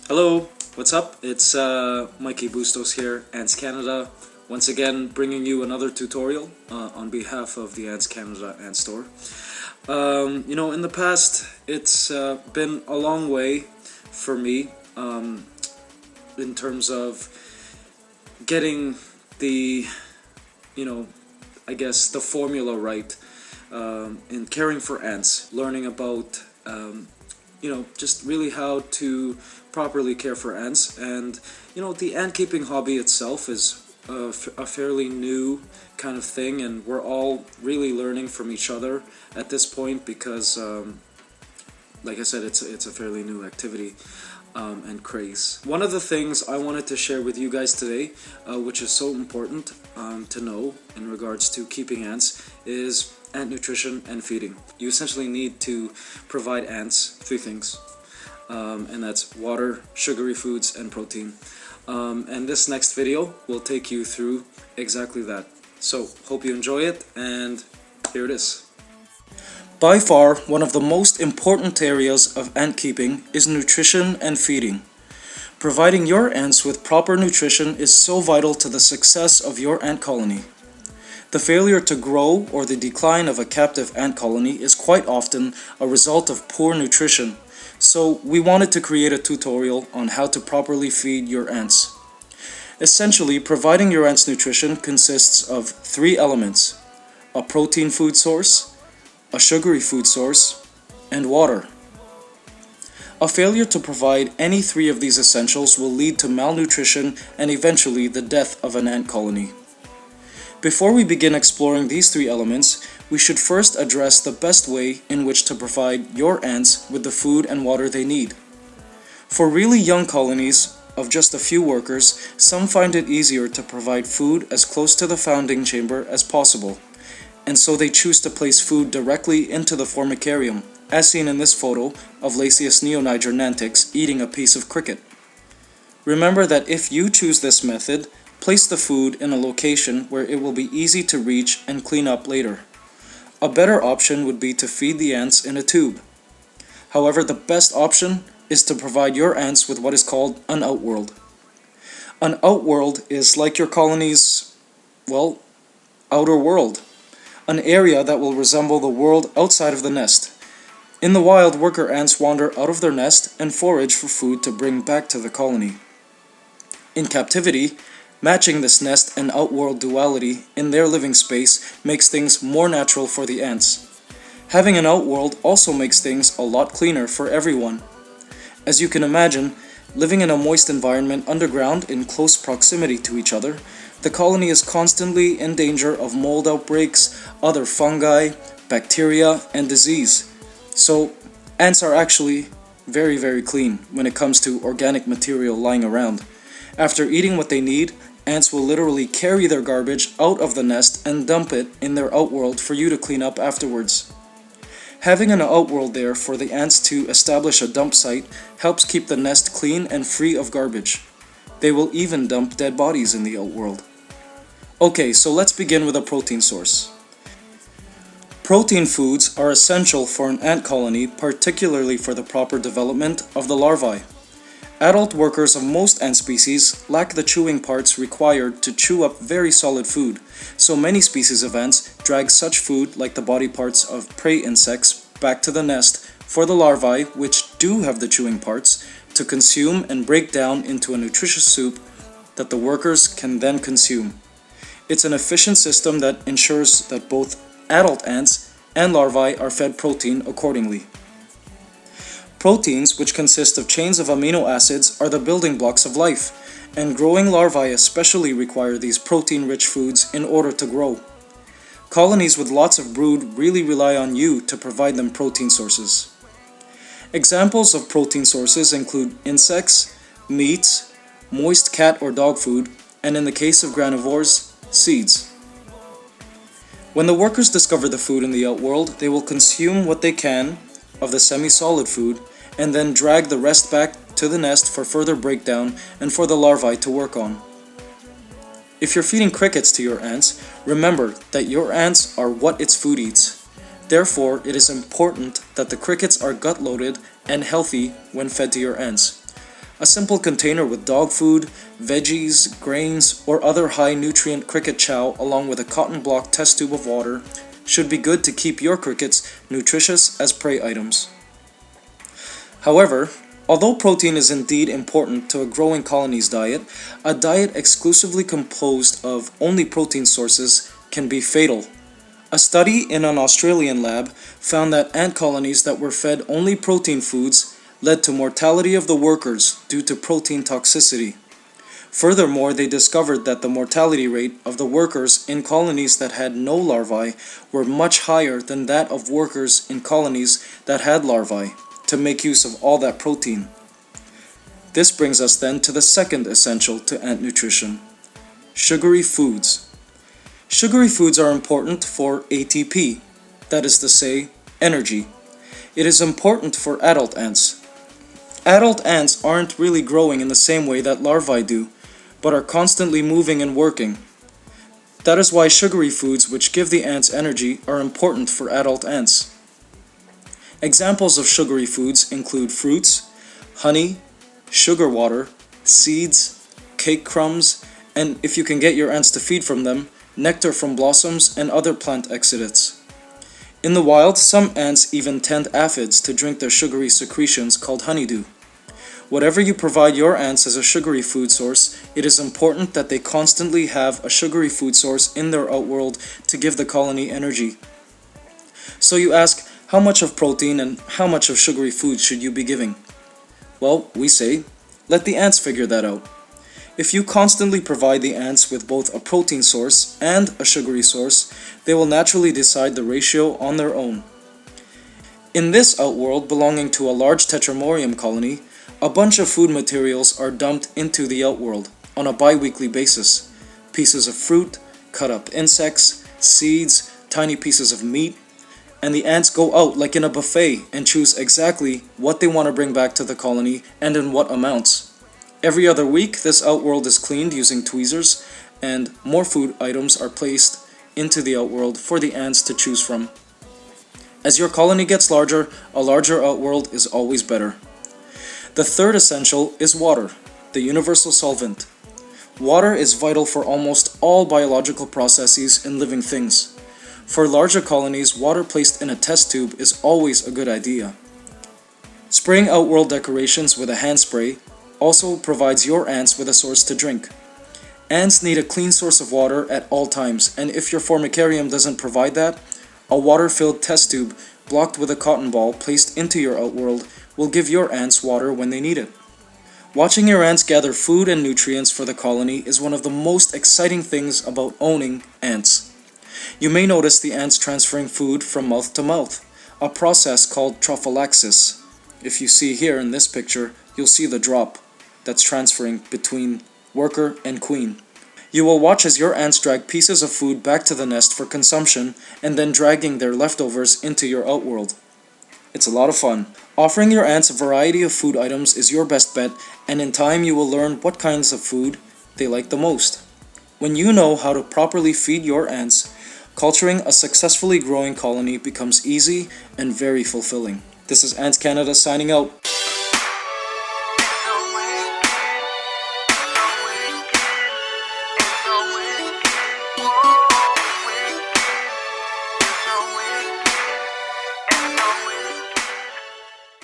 Hello, what's up? It's Mikey Bustos here, AntsCanada, once again bringing you another tutorial on behalf of the AntsCanada Ant Store. In the past, it's been a long way for me in terms of getting the, the formula right in caring for ants, learning about just really how to properly care for ants. And the ant keeping hobby itself is a fairly new kind of thing, and we're all really learning from each other at this point because like I said, it's a fairly new activity and craze. One of the things I wanted to share with you guys today, which is so important to know in regards to keeping ants, is ant nutrition and feeding. You essentially need to provide ants three things, and that's water, sugary foods, and protein. And this next video will take you through exactly that. So, hope you enjoy it, and here it is. By far, one of the most important areas of ant keeping is nutrition and feeding. Providing your ants with proper nutrition is so vital to the success of your ant colony. The failure to grow or the decline of a captive ant colony is quite often a result of poor nutrition, so we wanted to create a tutorial on how to properly feed your ants. Essentially, providing your ants nutrition consists of three elements: a protein food source, a sugary food source, and water. A failure to provide any three of these essentials will lead to malnutrition and eventually the death of an ant colony. Before we begin exploring these three elements, we should first address the best way in which to provide your ants with the food and water they need. For really young colonies of just a few workers, some find it easier to provide food as close to the founding chamber as possible, and so they choose to place food directly into the formicarium, as seen in this photo of Lasius neoniger nantix eating a piece of cricket. Remember that if you choose this method, place the food in a location where it will be easy to reach and clean up later. A better option would be to feed the ants in a tube. However, the best option is to provide your ants with what is called an outworld. An outworld is like your colony's, outer world. An area that will resemble the world outside of the nest. In the wild, worker ants wander out of their nest and forage for food to bring back to the colony. In captivity, matching this nest and outworld duality in their living space makes things more natural for the ants. Having an outworld also makes things a lot cleaner for everyone. As you can imagine, living in a moist environment underground in close proximity to each other, the colony is constantly in danger of mold outbreaks, other fungi, bacteria, and disease. So, ants are actually very, very clean when it comes to organic material lying around. After eating what they need, ants will literally carry their garbage out of the nest and dump it in their outworld for you to clean up afterwards. Having an outworld there for the ants to establish a dump site helps keep the nest clean and free of garbage. They will even dump dead bodies in the outworld. Okay, so let's begin with a protein source. Protein foods are essential for an ant colony, particularly for the proper development of the larvae. Adult workers of most ant species lack the chewing parts required to chew up very solid food, so many species of ants drag such food, like the body parts of prey insects, back to the nest for the larvae, which do have the chewing parts, to consume and break down into a nutritious soup that the workers can then consume. It's an efficient system that ensures that both adult ants and larvae are fed protein accordingly. Proteins, which consist of chains of amino acids, are the building blocks of life, and growing larvae especially require these protein-rich foods in order to grow. Colonies with lots of brood really rely on you to provide them protein sources. Examples of protein sources include insects, meats, moist cat or dog food, and in the case of granivores, seeds. When the workers discover the food in the outworld, they will consume what they can of the semi-solid food and then drag the rest back to the nest for further breakdown and for the larvae to work on. If you're feeding crickets to your ants, remember that your ants are what its food eats. Therefore, it is important that the crickets are gut-loaded and healthy when fed to your ants. A simple container with dog food, veggies, grains, or other high-nutrient cricket chow along with a cotton block test tube of water should be good to keep your crickets nutritious as prey items. However, although protein is indeed important to a growing colony's diet, a diet exclusively composed of only protein sources can be fatal. A study in an Australian lab found that ant colonies that were fed only protein foods led to mortality of the workers due to protein toxicity. Furthermore, they discovered that the mortality rate of the workers in colonies that had no larvae were much higher than that of workers in colonies that had larvae, to make use of all that protein. This brings us then to the second essential to ant nutrition: sugary foods. Sugary foods are important for ATP, that is to say, energy. It is important for adult ants. Adult ants aren't really growing in the same way that larvae do, but are constantly moving and working. That is why sugary foods which give the ants energy are important for adult ants. Examples of sugary foods include fruits, honey, sugar water, seeds, cake crumbs, and if you can get your ants to feed from them, nectar from blossoms and other plant exudates. In the wild, some ants even tend aphids to drink their sugary secretions called honeydew. Whatever you provide your ants as a sugary food source, it is important that they constantly have a sugary food source in their outworld to give the colony energy. So you ask, how much of protein and how much of sugary food should you be giving? Well, we say, let the ants figure that out. If you constantly provide the ants with both a protein source and a sugary source, they will naturally decide the ratio on their own. In this outworld belonging to a large Tetramorium colony, a bunch of food materials are dumped into the outworld on a bi-weekly basis. Pieces of fruit, cut up insects, seeds, tiny pieces of meat, and the ants go out like in a buffet and choose exactly what they want to bring back to the colony and in what amounts. Every other week, this outworld is cleaned using tweezers, and more food items are placed into the outworld for the ants to choose from. As your colony gets larger, a larger outworld is always better. The third essential is water, the universal solvent. Water is vital for almost all biological processes in living things. For larger colonies, water placed in a test tube is always a good idea. Spraying outworld decorations with a hand spray also provides your ants with a source to drink. Ants need a clean source of water at all times, and if your formicarium doesn't provide that, a water-filled test tube blocked with a cotton ball placed into your outworld will give your ants water when they need it. Watching your ants gather food and nutrients for the colony is one of the most exciting things about owning ants. You may notice the ants transferring food from mouth to mouth, a process called trophallaxis. If you see here in this picture, you'll see the drop that's transferring between worker and queen. You will watch as your ants drag pieces of food back to the nest for consumption and then dragging their leftovers into your outworld. It's a lot of fun. Offering your ants a variety of food items is your best bet, and in time you will learn what kinds of food they like the most. When you know how to properly feed your ants, culturing a successfully growing colony becomes easy and very fulfilling. This is AntsCanada signing out.